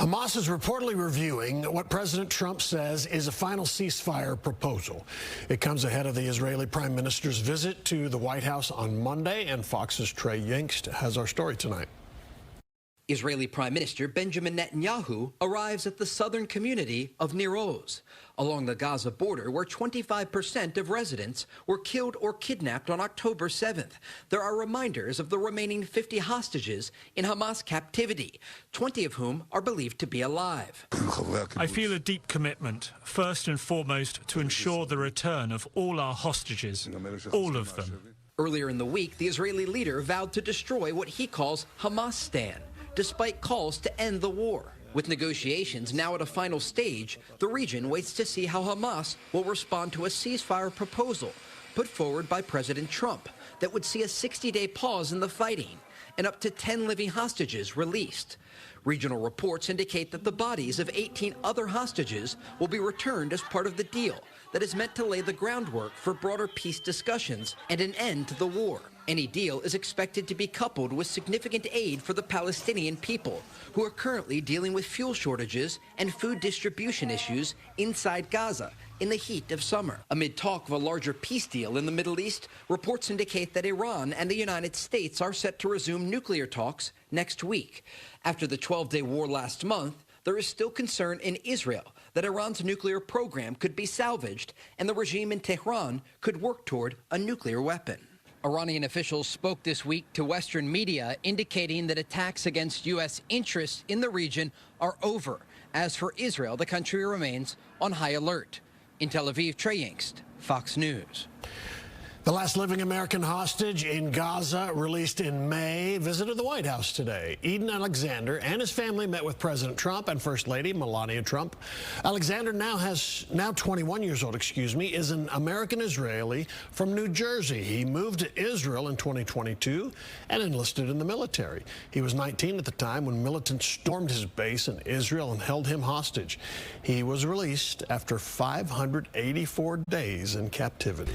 Hamas is reportedly reviewing what President Trump says is a final ceasefire proposal. It comes ahead of the Israeli Prime Minister's visit to the White House on Monday, and Fox's Trey Yingst has our story tonight. Israeli Prime Minister Benjamin Netanyahu arrives at the southern community of Nir Oz, along the Gaza border, where 25% of residents were killed or kidnapped on October 7th. There are reminders of the remaining 50 hostages in Hamas captivity, 20 of whom are believed to be alive. I feel a deep commitment, first and foremost, to ensure the return of all our hostages, all of them. Earlier in the week, the Israeli leader vowed to destroy what he calls Hamastan, despite calls to end the war. With negotiations now at a final stage, the region waits to see how Hamas will respond to a ceasefire proposal put forward by President Trump that would see a 60-day pause in the fighting and up to 10 living hostages released. Regional reports indicate that the bodies of 18 other hostages will be returned as part of the deal that is meant to lay the groundwork for broader peace discussions and an end to the war. Any deal is expected to be coupled with significant aid for the Palestinian people, who are currently dealing with fuel shortages and food distribution issues inside Gaza in the heat of summer. Amid talk of a larger peace deal in the Middle East, reports indicate that Iran and the United States are set to resume nuclear talks next week. After the 12-day war last month, there is still concern in Israel that Iran's nuclear program could be salvaged and the regime in Tehran could work toward a nuclear weapon. Iranian officials spoke this week to Western media, indicating that attacks against U.S. interests in the region are over. As for Israel, the country remains on high alert. In Tel Aviv, Trey Yingst, Fox News. The last living American hostage in Gaza, released in May, visited the White House today. Eden Alexander and his family met with President Trump and First Lady Melania Trump. Alexander, now 21 years old, is an American Israeli from New Jersey. He moved to Israel in 2022 and enlisted in the military. He was 19 at the time when militants stormed his base in Israel and held him hostage. He was released after 584 days in captivity.